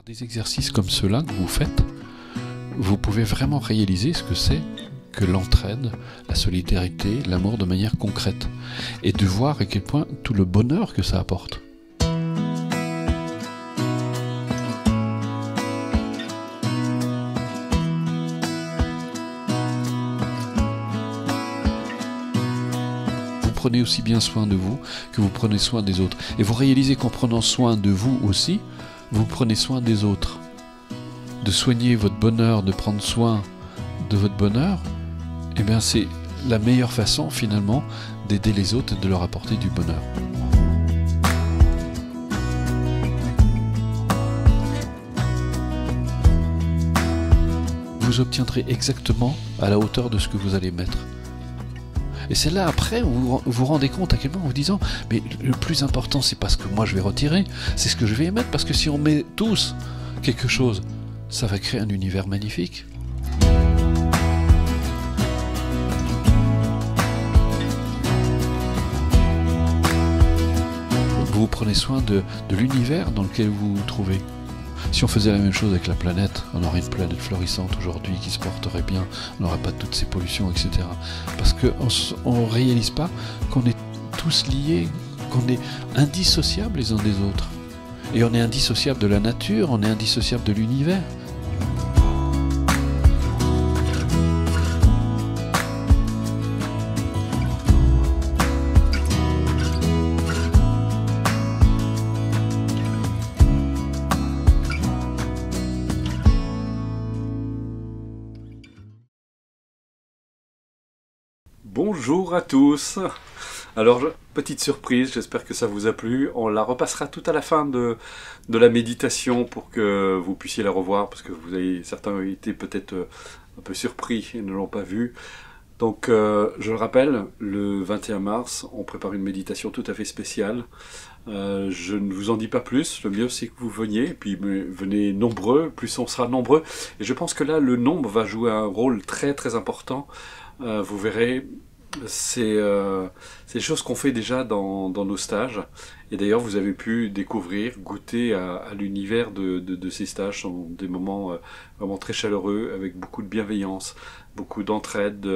Par des exercices comme ceux-là que vous faites, vous pouvez vraiment réaliser ce que c'est que l'entraide, la solidarité, l'amour de manière concrète, et de voir à quel point tout le bonheur que ça apporte. Vous prenez aussi bien soin de vous que vous prenez soin des autres. Et vous réalisez qu'en prenant soin de vous aussi, vous prenez soin des autres. De soigner votre bonheur, de prendre soin de votre bonheur, eh bien c'est la meilleure façon finalement d'aider les autres et de leur apporter du bonheur. Vous obtiendrez exactement à la hauteur de ce que vous allez mettre. Et c'est là après où vous vous rendez compte à quel point en vous disant mais le plus important c'est pas ce que moi je vais retirer, c'est ce que je vais émettre, parce que si on met tous quelque chose, ça va créer un univers magnifique. Vous prenez soin de l'univers dans lequel vous vous trouvez. Si on faisait la même chose avec la planète, on aurait une planète florissante aujourd'hui qui se porterait bien, on n'aurait pas toutes ces pollutions, etc. Parce qu'on ne réalise pas qu'on est tous liés, qu'on est indissociables les uns des autres. Et on est indissociable de la nature, on est indissociable de l'univers. Bonjour à tous. Alors, petite surprise, j'espère que ça vous a plu. On la repassera tout à la fin de la méditation pour que vous puissiez la revoir, parce que certains ont été peut-être un peu surpris et ne l'ont pas vue. Donc, je le rappelle, le 21 mars, on prépare une méditation tout à fait spéciale. Je ne vous en dis pas plus, le mieux c'est que vous veniez, et puis venez nombreux, plus on sera nombreux. Et je pense que là, le nombre va jouer un rôle très très important. Vous verrez, c'est des choses qu'on fait déjà dans nos stages. Et d'ailleurs, vous avez pu découvrir, goûter à l'univers de ces stages. Ce sont des moments vraiment très chaleureux, avec beaucoup de bienveillance, beaucoup d'entraide,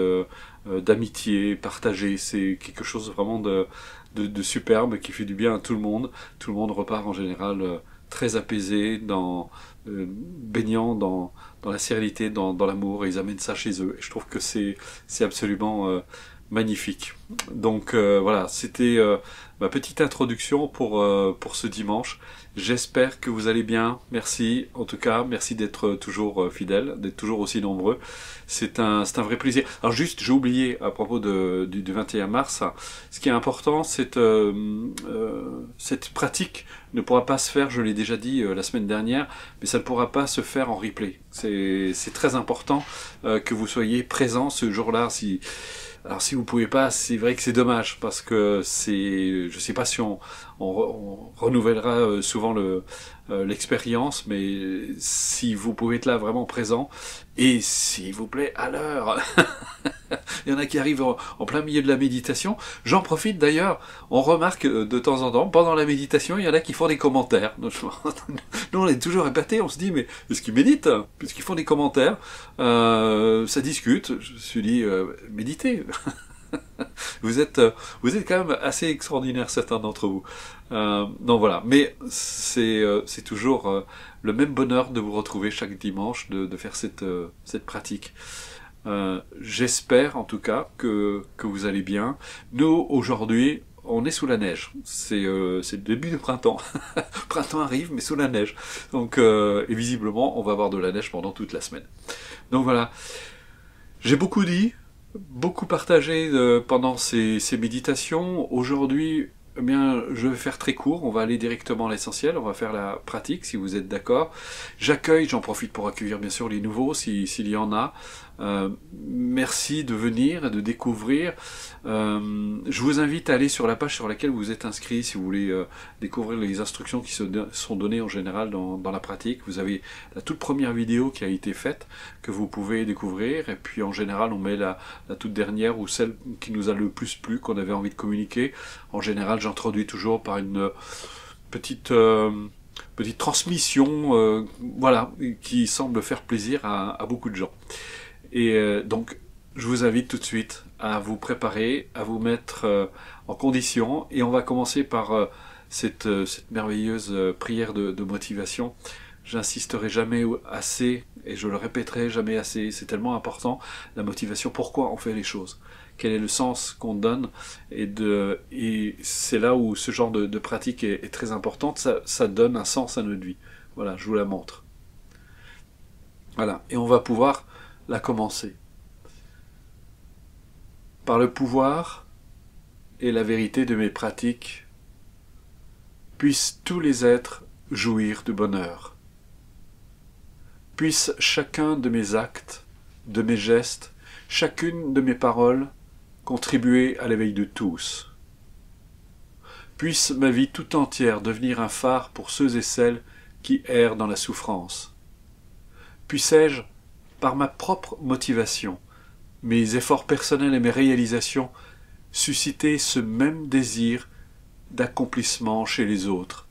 d'amitié partagée. C'est quelque chose vraiment de superbe qui fait du bien à tout le monde. Tout le monde repart en général très apaisé, baignant dans la sérénité, dans l'amour, et ils amènent ça chez eux. Et je trouve que c'est absolument magnifique. Donc voilà, c'était ma petite introduction pour ce dimanche. J'espère que vous allez bien. Merci, en tout cas, merci d'être toujours fidèles, d'être toujours aussi nombreux. C'est un vrai plaisir. Alors juste, j'ai oublié à propos du 21 mars, ce qui est important, c'est cette pratique ne pourra pas se faire, je l'ai déjà dit la semaine dernière, mais ça ne pourra pas se faire en replay. C'est très important que vous soyez présents ce jour-là. Alors si vous pouvez pas, c'est vrai que c'est dommage, parce que je sais pas si on renouvellera souvent l'expérience, mais si vous pouvez être là vraiment présent, et s'il vous plaît à l'heure. Il y en a qui arrivent en plein milieu de la méditation. J'en profite d'ailleurs, on remarque de temps en temps, pendant la méditation, il y en a qui font des commentaires. Nous on est toujours épatés, on se dit, mais est-ce qu'ils méditent? Puisqu'ils font des commentaires, ça discute. Je me suis dit, méditez. Vous êtes quand même assez extraordinaires, certains d'entre vous. Donc voilà, mais c'est toujours le même bonheur de vous retrouver chaque dimanche, de faire cette pratique. J'espère en tout cas que vous allez bien. Nous, aujourd'hui, on est sous la neige. C'est le début du printemps. Le printemps arrive, mais sous la neige. Donc, et visiblement, on va avoir de la neige pendant toute la semaine. Donc voilà. J'ai beaucoup dit, beaucoup partagé pendant ces méditations. Aujourd'hui, eh bien, je vais faire très court, on va aller directement à l'essentiel, on va faire la pratique, si vous êtes d'accord. J'en profite pour accueillir bien sûr les nouveaux, s'il y en a. Merci de venir et de découvrir. Je vous invite à aller sur la page sur laquelle vous êtes inscrit si vous voulez découvrir les instructions qui sont données en général dans la pratique. Vous avez la toute première vidéo qui a été faite que vous pouvez découvrir, et puis en général on met la toute dernière, ou celle qui nous a le plus plu, qu'on avait envie de communiquer. En général j'introduis toujours par une petite petite transmission, voilà, qui semble faire plaisir à beaucoup de gens. Et donc, je vous invite tout de suite à vous préparer, à vous mettre en condition, et on va commencer par cette merveilleuse prière de motivation. J'insisterai jamais assez, et je le répéterai jamais assez, c'est tellement important, la motivation, pourquoi on fait les choses, quel est le sens qu'on donne, et c'est là où ce genre de pratique est très importante, ça donne un sens à notre vie. Voilà, je vous la montre. Voilà, et on va pouvoir la commencer. Par le pouvoir et la vérité de mes pratiques, puissent tous les êtres jouir de bonheur. Puisse chacun de mes actes, de mes gestes, chacune de mes paroles contribuer à l'éveil de tous. Puisse ma vie tout entière devenir un phare pour ceux et celles qui errent dans la souffrance. Puissé-je, par ma propre motivation, mes efforts personnels et mes réalisations, susciter ce même désir d'accomplissement chez les autres.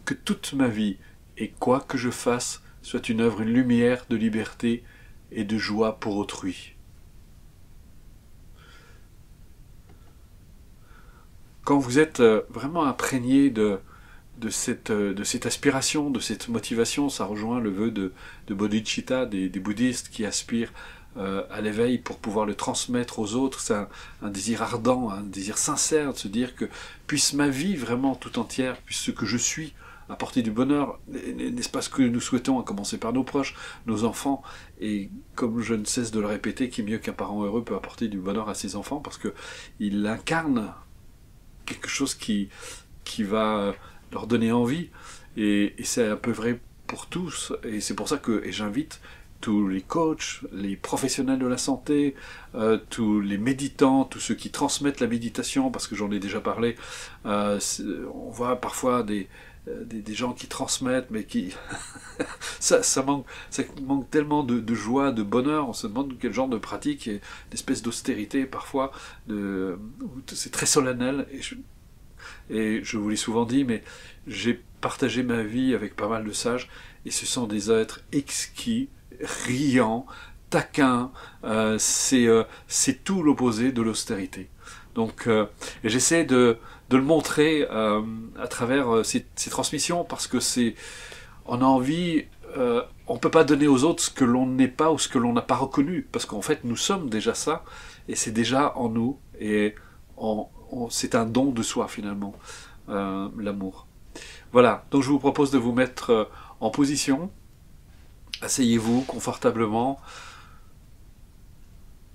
Que toute ma vie, et quoi que je fasse, soit une œuvre, une lumière de liberté et de joie pour autrui. Quand vous êtes vraiment imprégné de cette aspiration, de cette motivation, ça rejoint le vœu de bodhicitta, des bouddhistes qui aspirent à l'éveil pour pouvoir le transmettre aux autres. C'est un désir ardent, un désir sincère de se dire que puisse ma vie vraiment tout entière, puisse ce que je suis, apporter du bonheur, n'est-ce pas ce que nous souhaitons, à commencer par nos proches, nos enfants, et comme je ne cesse de le répéter, qui mieux qu'un parent heureux peut apporter du bonheur à ses enfants, parce qu'il incarne quelque chose qui va leur donner envie, et c'est un peu vrai pour tous, et c'est pour ça que j'invite tous les coachs, les professionnels de la santé, tous les méditants, tous ceux qui transmettent la méditation, parce que j'en ai déjà parlé, on voit parfois des gens qui transmettent, mais qui ça manque tellement de joie, de bonheur. On se demande quel genre de pratique, et d'espèce d'austérité parfois, c'est très solennel. Et je vous l'ai souvent dit, mais j'ai partagé ma vie avec pas mal de sages, et ce sont des êtres exquis, riants, taquins. C'est tout l'opposé de l'austérité. Donc, et j'essaie de le montrer à travers ces transmissions, parce que on a envie, on ne peut pas donner aux autres ce que l'on n'est pas ou ce que l'on n'a pas reconnu, parce qu'en fait nous sommes déjà ça, et c'est déjà en nous, et c'est un don de soi finalement, l'amour. Voilà, donc je vous propose de vous mettre en position, asseyez-vous confortablement,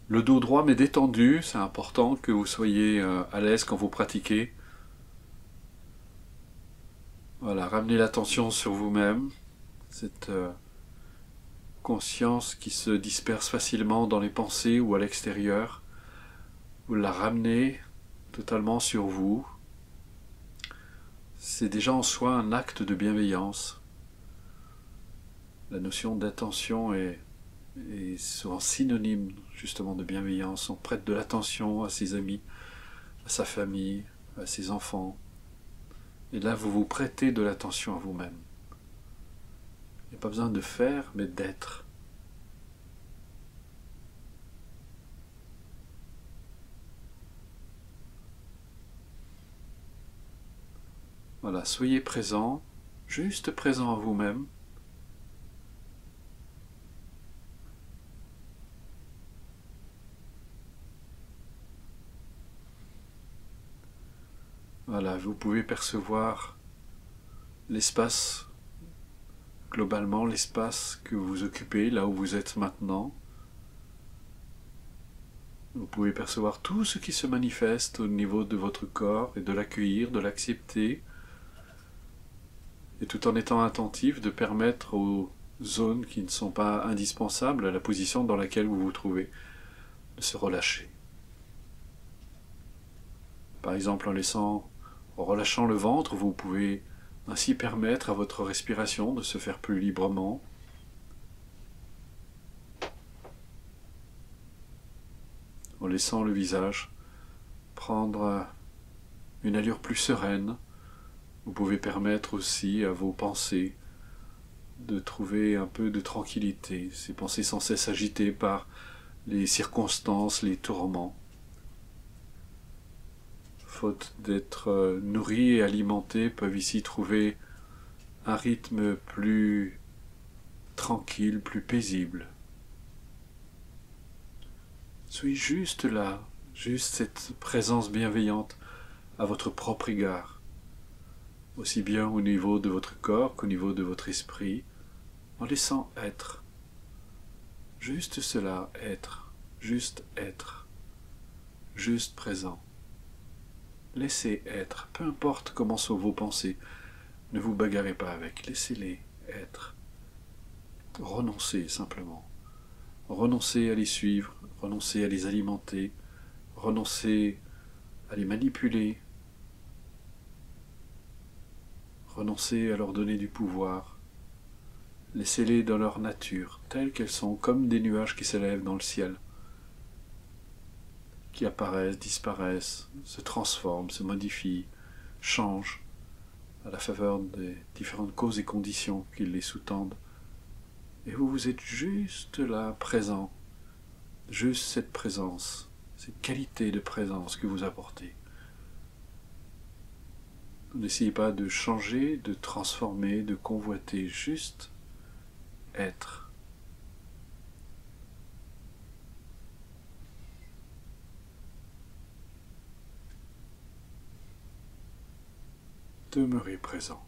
le dos droit mais détendu, c'est important que vous soyez à l'aise quand vous pratiquez. Voilà, ramenez l'attention sur vous-même, cette conscience qui se disperse facilement dans les pensées ou à l'extérieur. Vous la ramenez totalement sur vous. C'est déjà en soi un acte de bienveillance. La notion d'attention est souvent synonyme justement de bienveillance. On prête de l'attention à ses amis, à sa famille, à ses enfants. Et là, vous vous prêtez de l'attention à vous-même. Il n'y a pas besoin de faire, mais d'être. Voilà, soyez présent, juste présent à vous-même. Voilà, vous pouvez percevoir l'espace, globalement l'espace que vous occupez, là où vous êtes maintenant. Vous pouvez percevoir tout ce qui se manifeste au niveau de votre corps et de l'accueillir, de l'accepter, et tout en étant attentif, de permettre aux zones qui ne sont pas indispensables à la position dans laquelle vous vous trouvez de se relâcher. Par exemple, en relâchant le ventre, vous pouvez ainsi permettre à votre respiration de se faire plus librement. En laissant le visage prendre une allure plus sereine, Vous pouvez permettre aussi à vos pensées de trouver un peu de tranquillité, ces pensées sans cesse agitées par les circonstances, les tourments. Faute d'être nourries et alimentées, peuvent ici trouver un rythme plus tranquille, plus paisible. Soyez juste là, juste cette présence bienveillante à votre propre égard, aussi bien au niveau de votre corps qu'au niveau de votre esprit, en laissant être. Juste cela, être, juste présent. Laissez être, peu importe comment sont vos pensées, ne vous bagarrez pas avec, laissez-les être. Renoncez simplement. Renoncez à les suivre, renoncez à les alimenter, renoncez à les manipuler, renoncez à leur donner du pouvoir. Laissez-les dans leur nature, telles qu'elles sont, comme des nuages qui s'élèvent dans le ciel, qui apparaissent, disparaissent, se transforment, se modifient, changent à la faveur des différentes causes et conditions qui les sous-tendent. Et vous, vous êtes juste là, présent, juste cette présence, cette qualité de présence que vous apportez. N'essayez pas de changer, de transformer, de convoiter, juste être. Demeurez présent.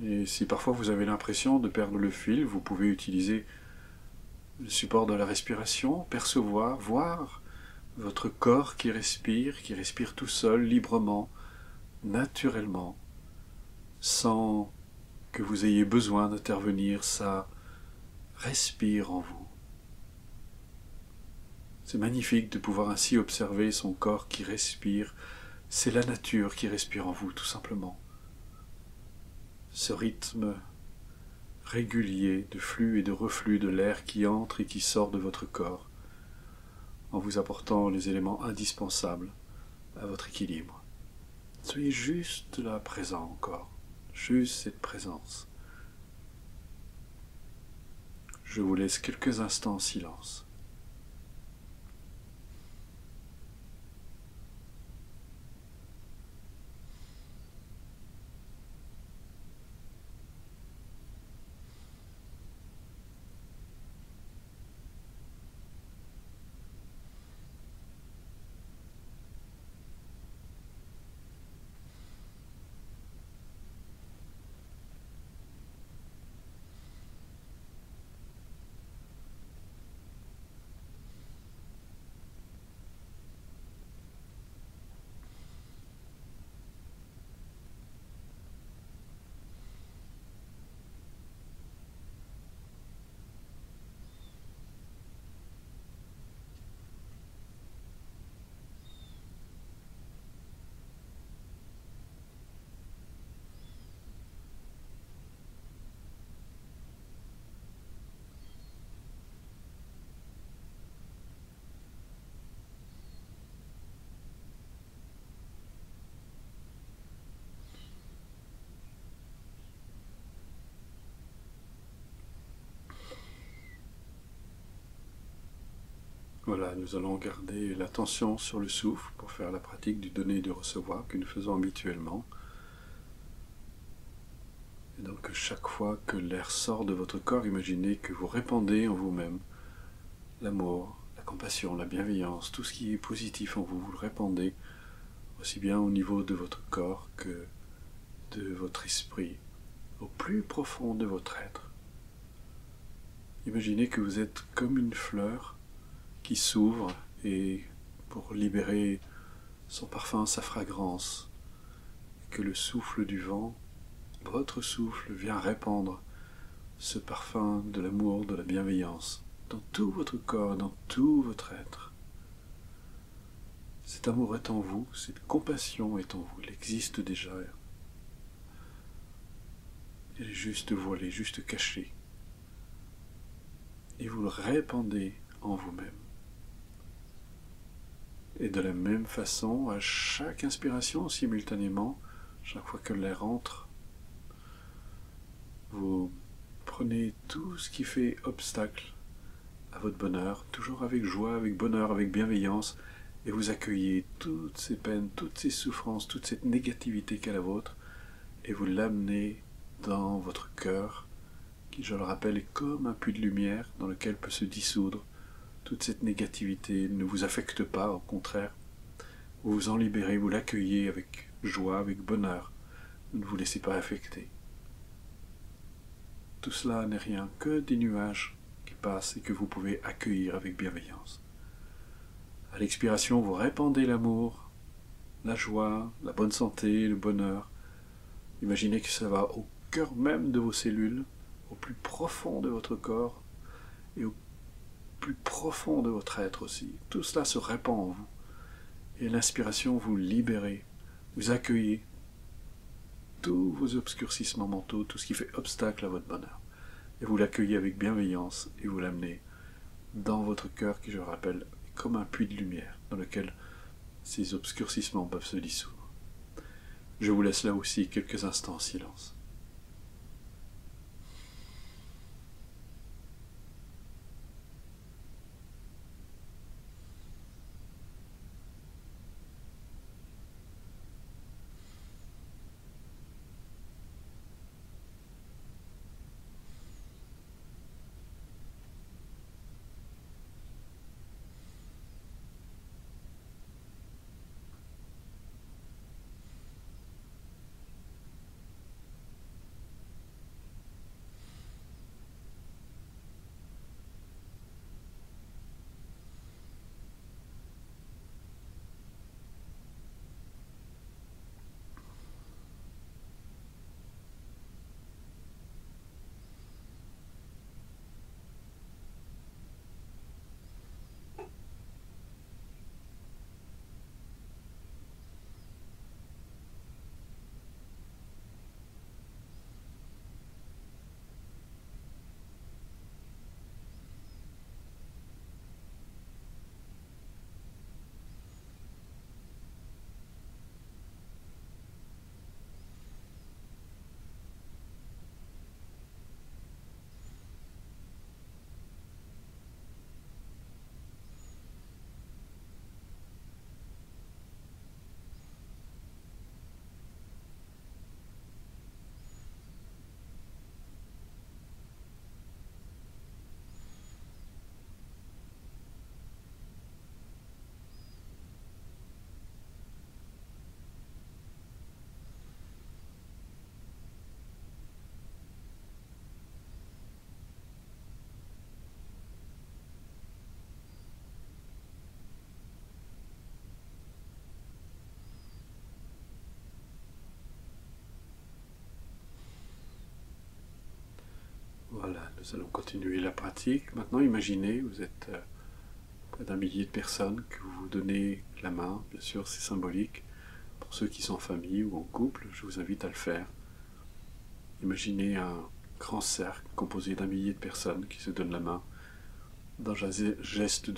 Et si parfois vous avez l'impression de perdre le fil, vous pouvez utiliser le support de la respiration, percevoir, voir votre corps qui respire tout seul, librement, naturellement, sans que vous ayez besoin d'intervenir, ça respire en vous. C'est magnifique de pouvoir ainsi observer son corps qui respire, c'est la nature qui respire en vous, tout simplement. Ce rythme régulier de flux et de reflux de l'air qui entre et qui sort de votre corps, en vous apportant les éléments indispensables à votre équilibre. Soyez juste là présent encore, juste cette présence. Je vous laisse quelques instants en silence. Voilà, nous allons garder l'attention sur le souffle pour faire la pratique du donner et du recevoir que nous faisons habituellement. Et donc chaque fois que l'air sort de votre corps, imaginez que vous répandez en vous-même l'amour, la compassion, la bienveillance, tout ce qui est positif en vous, vous le répandez aussi bien au niveau de votre corps que de votre esprit, au plus profond de votre être. Imaginez que vous êtes comme une fleur qui s'ouvre et pour libérer son parfum, sa fragrance, et que le souffle du vent, votre souffle, vient répandre ce parfum de l'amour, de la bienveillance dans tout votre corps, dans tout votre être. Cet amour est en vous, cette compassion est en vous, elle existe déjà. Elle est juste voilée, juste cachée. Et vous le répandez en vous-même. Et de la même façon, à chaque inspiration, simultanément, chaque fois que l'air entre, vous prenez tout ce qui fait obstacle à votre bonheur, toujours avec joie, avec bonheur, avec bienveillance, et vous accueillez toutes ces peines, toutes ces souffrances, toute cette négativité qu'est la vôtre, et vous l'amenez dans votre cœur, qui, je le rappelle, est comme un puits de lumière dans lequel peut se dissoudre toute cette négativité. Ne vous affecte pas, au contraire. Vous vous en libérez, vous l'accueillez avec joie, avec bonheur. Ne vous laissez pas affecter. Tout cela n'est rien que des nuages qui passent et que vous pouvez accueillir avec bienveillance. À l'expiration, vous répandez l'amour, la joie, la bonne santé, le bonheur. Imaginez que ça va au cœur même de vos cellules, au plus profond de votre corps et au plus profond de votre être aussi. Tout cela se répand en vous. Et à l'inspiration, vous libérez, vous accueillez tous vos obscurcissements mentaux, tout ce qui fait obstacle à votre bonheur. Et vous l'accueillez avec bienveillance et vous l'amenez dans votre cœur qui, je le rappelle, est comme un puits de lumière dans lequel ces obscurcissements peuvent se dissoudre. Je vous laisse là aussi quelques instants en silence. Voilà, nous allons continuer la pratique. Maintenant, imaginez, vous êtes près d'un millier de personnes, que vous vous donnez la main. Bien sûr, c'est symbolique. Pour ceux qui sont en famille ou en couple, je vous invite à le faire. Imaginez un grand cercle composé d'un millier de personnes qui se donnent la main dans un geste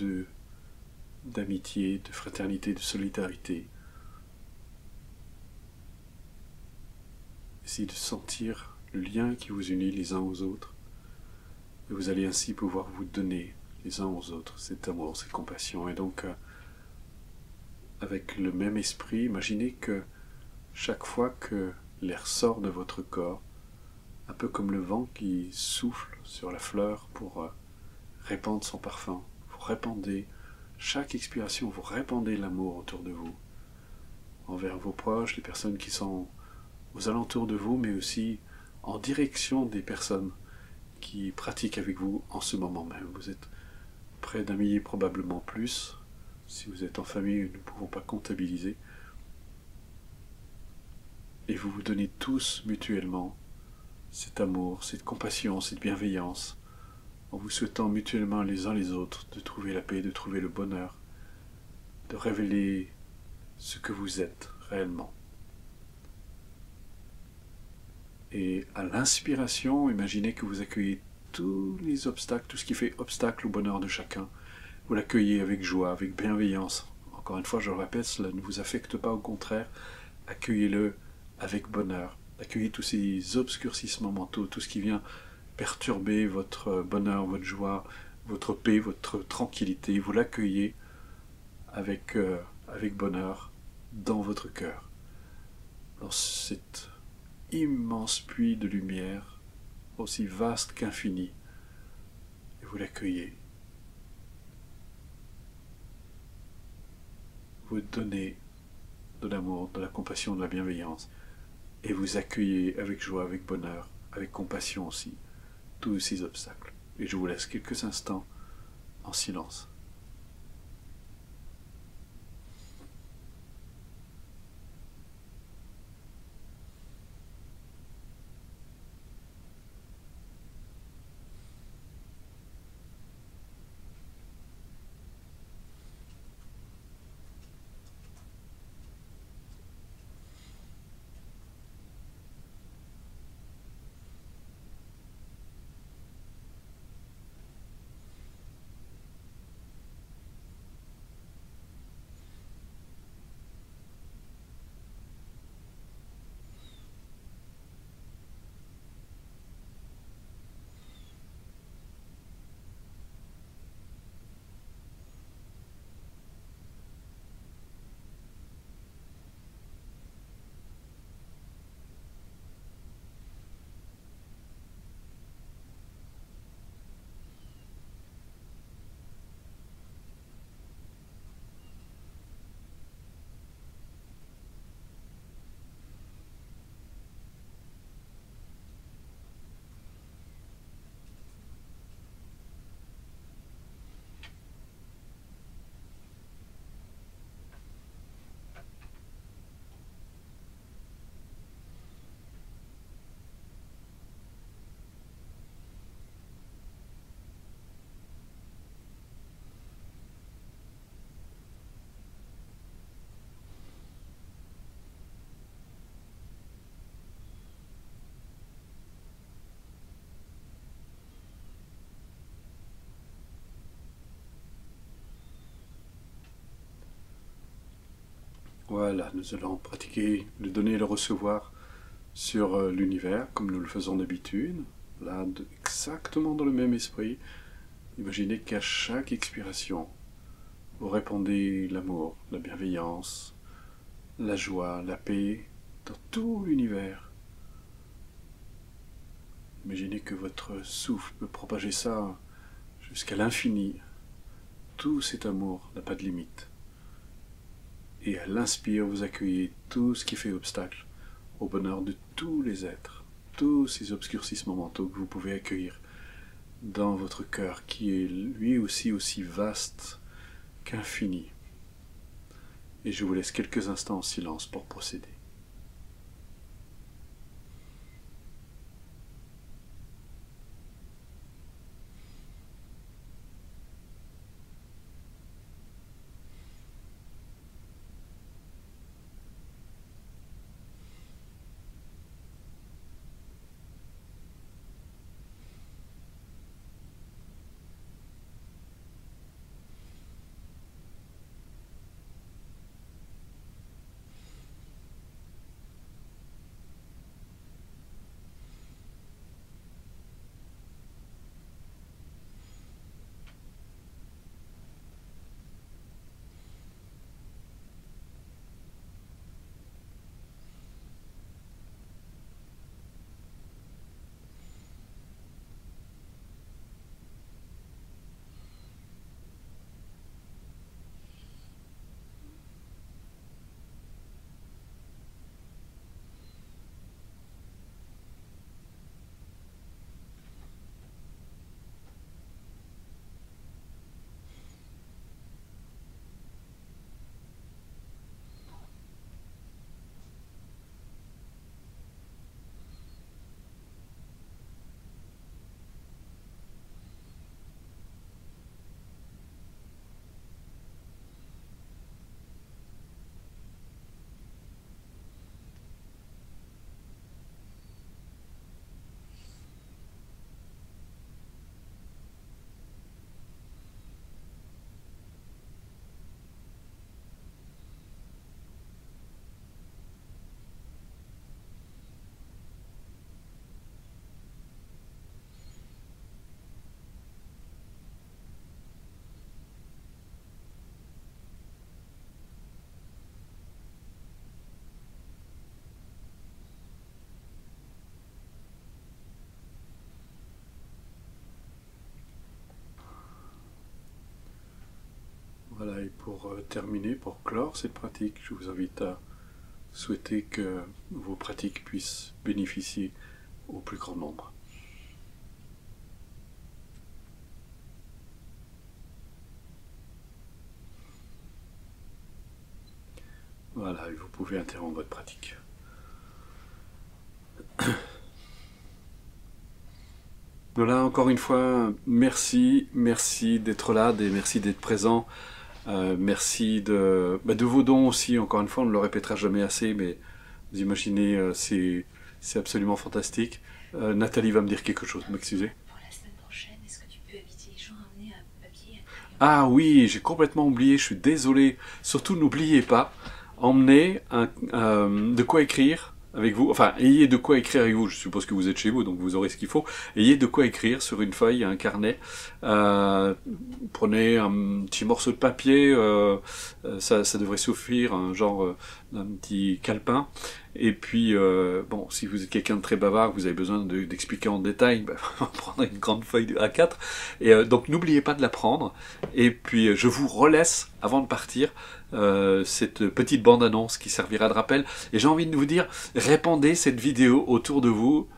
d'amitié, de fraternité, de solidarité. Essayez de sentir le lien qui vous unit les uns aux autres. Et vous allez ainsi pouvoir vous donner les uns aux autres cet amour, cette compassion. Et donc, avec le même esprit, imaginez que chaque fois que l'air sort de votre corps, un peu comme le vent qui souffle sur la fleur pour répandre son parfum, vous répandez, chaque expiration, vous répandez l'amour autour de vous, envers vos proches, les personnes qui sont aux alentours de vous, mais aussi en direction des personnes qui pratiquent avec vous en ce moment même. Vous êtes près d'un millier, probablement plus. Si vous êtes en famille, nous ne pouvons pas comptabiliser. Et vous vous donnez tous mutuellement cet amour, cette compassion, cette bienveillance, en vous souhaitant mutuellement les uns les autres de trouver la paix, de trouver le bonheur, de révéler ce que vous êtes réellement. Et à l'inspiration, imaginez que vous accueillez tous les obstacles, tout ce qui fait obstacle au bonheur de chacun. Vous l'accueillez avec joie, avec bienveillance, en Encore une fois, je le répète, cela ne vous affecte pas, au contraire, accueillez-le avec bonheur. Accueillez tous ces obscurcissements mentaux, tout ce qui vient perturber votre bonheur, votre joie, votre paix, votre tranquillité. Vous l'accueillez avec bonheur dans votre cœur. Dans cet immense puits de lumière, aussi vaste qu'infini, et vous l'accueillez. Vous donnez de l'amour, de la compassion, de la bienveillance, et vous accueillez avec joie, avec bonheur, avec compassion aussi, tous ces obstacles. Et je vous laisse quelques instants en silence. Voilà, nous allons pratiquer le donner et le recevoir sur l'univers, comme nous le faisons d'habitude. Là, exactement dans le même esprit. Imaginez qu'à chaque expiration, vous répandez l'amour, la bienveillance, la joie, la paix dans tout l'univers. Imaginez que votre souffle peut propager ça jusqu'à l'infini. Tout cet amour n'a pas de limite. Et à l'inspire, vous accueillez tout ce qui fait obstacle au bonheur de tous les êtres, tous ces obscurcissements mentaux que vous pouvez accueillir dans votre cœur, qui est lui aussi vaste qu'infini. Et je vous laisse quelques instants en silence pour procéder. terminer, pour clore cette pratique, je vous invite à souhaiter que vos pratiques puissent bénéficier au plus grand nombre. Voilà, et vous pouvez interrompre votre pratique. Voilà, encore une fois, merci d'être là, merci d'être présent, merci de vos dons aussi, encore une fois, on ne le répétera jamais assez, mais vous imaginez, c'est absolument fantastique. Nathalie va me dire quelque chose, m'excusez. Pour la semaine prochaine, est-ce que tu peux inviter les gens à amener un papier? Ah oui, j'ai complètement oublié, je suis désolé. Surtout, n'oubliez pas, emmenez de quoi écrire avec vous, enfin, ayez de quoi écrire avec vous, je suppose que vous êtes chez vous, donc vous aurez ce qu'il faut, ayez de quoi écrire sur une feuille, un carnet, prenez un petit morceau de papier, ça devrait suffire, un genre d'un petit calepin, et puis, bon, si vous êtes quelqu'un de très bavard, vous avez besoin d'expliquer en détail, prenez une grande feuille de A4, et donc n'oubliez pas de la prendre, et puis je vous relaisse, avant de partir, cette petite bande-annonce qui servira de rappel, et j'ai envie de vous dire, répandez cette vidéo autour de vous,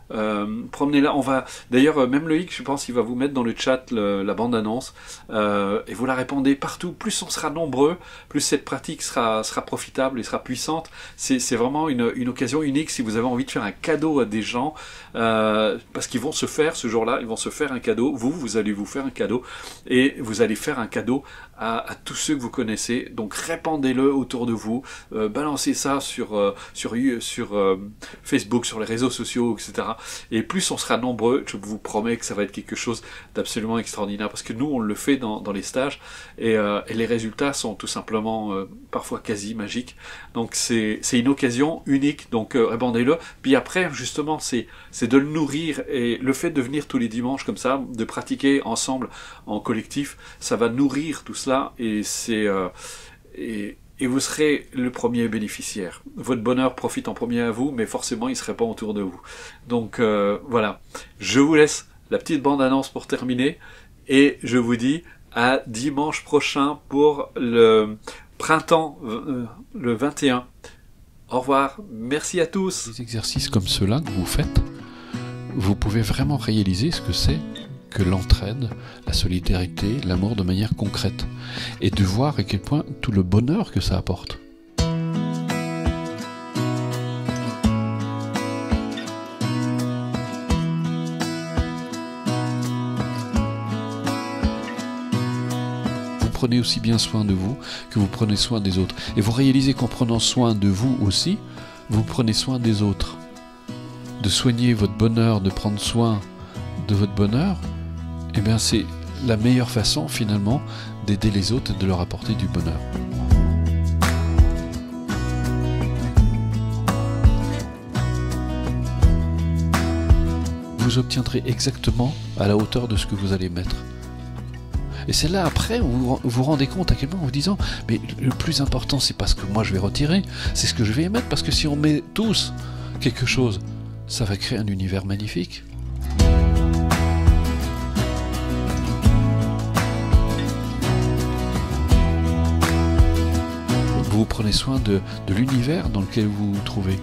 promenez-la, on va, d'ailleurs, même Loïc, je pense, il va vous mettre dans le chat la bande-annonce, et vous la répandez partout, plus on sera nombreux, plus cette pratique sera profitable et sera puissante, c'est vraiment une occasion unique si vous avez envie de faire un cadeau à des gens, parce qu'ils vont se faire, ce jour-là, ils vont se faire un cadeau, vous allez vous faire un cadeau, et vous allez faire un cadeau à tous ceux que vous connaissez, donc répandez-le autour de vous, balancez ça sur Facebook, sur les réseaux sociaux, etc. Et plus on sera nombreux, je vous promets que ça va être quelque chose d'absolument extraordinaire, parce que nous on le fait dans les stages, et les résultats sont tout simplement parfois quasi magiques, donc c'est une occasion unique, donc répandez-le, puis après justement c'est de le nourrir, et le fait de venir tous les dimanches comme ça, de pratiquer ensemble en collectif, ça va nourrir tout cela, et et vous serez le premier bénéficiaire. Votre bonheur profite en premier à vous, mais forcément il ne serait pas autour de vous. Donc voilà, je vous laisse la petite bande-annonce pour terminer, et je vous dis à dimanche prochain pour le printemps, le 21. Au revoir, merci à tous. Des exercices comme ceux-là que vous faites, vous pouvez vraiment réaliser ce que c'est que l'entraide, la solidarité, l'amour de manière concrète, et de voir à quel point tout le bonheur que ça apporte. Vous prenez aussi bien soin de vous que vous prenez soin des autres, et vous réalisez qu'en prenant soin de vous aussi, vous prenez soin des autres. De soigner votre bonheur, de prendre soin de votre bonheur, eh bien c'est la meilleure façon finalement d'aider les autres et de leur apporter du bonheur. Vous obtiendrez exactement à la hauteur de ce que vous allez mettre. Et c'est là après où vous vous rendez compte à quel point en vous disant mais le plus important c'est pas ce que moi je vais retirer, c'est ce que je vais émettre, parce que si on met tous quelque chose, ça va créer un univers magnifique. Vous prenez soin de l'univers dans lequel vous vous trouvez.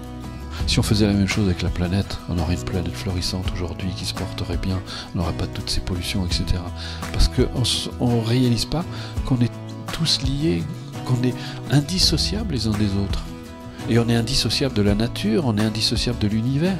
Si on faisait la même chose avec la planète, on aurait une planète florissante aujourd'hui qui se porterait bien, on n'aurait pas toutes ces pollutions, etc. Parce qu'on ne réalise pas qu'on est tous liés, qu'on est indissociables les uns des autres. Et on est indissociables de la nature, on est indissociables de l'univers.